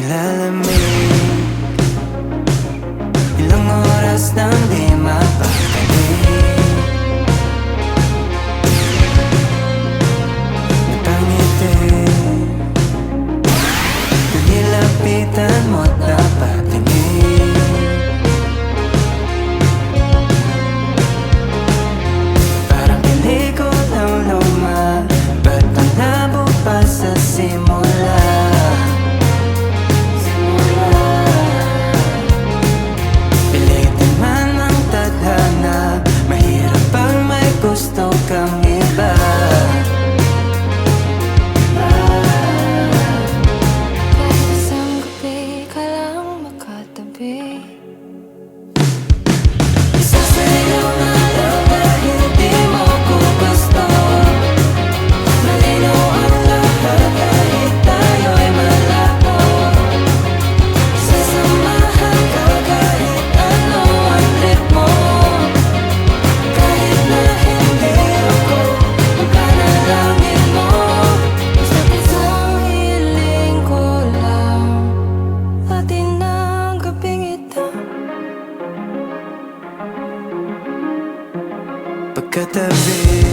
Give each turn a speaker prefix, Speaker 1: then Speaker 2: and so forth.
Speaker 1: nilalamig. Ilang oras nang di mapakalig. Napangiti, nilapitan mo't napatingin. Parang pelikulang luma, ba't panabo pa sa simula? Pilitin man ang tadhana, mahirap pang may gusto kang iba.
Speaker 2: Kahit isang gabi ka lang makatabi,
Speaker 1: Isasayaw na lang dahil di mo ko gusto. Malinaw ang lahat kahit tayo'y malabo. Sasamahan ka kahit ano ang ritmo. Kahit na hindi ako mapanalangin mo.
Speaker 2: basta't isang hiling ko lang, atin ang gabing ito.
Speaker 1: Pagkatabi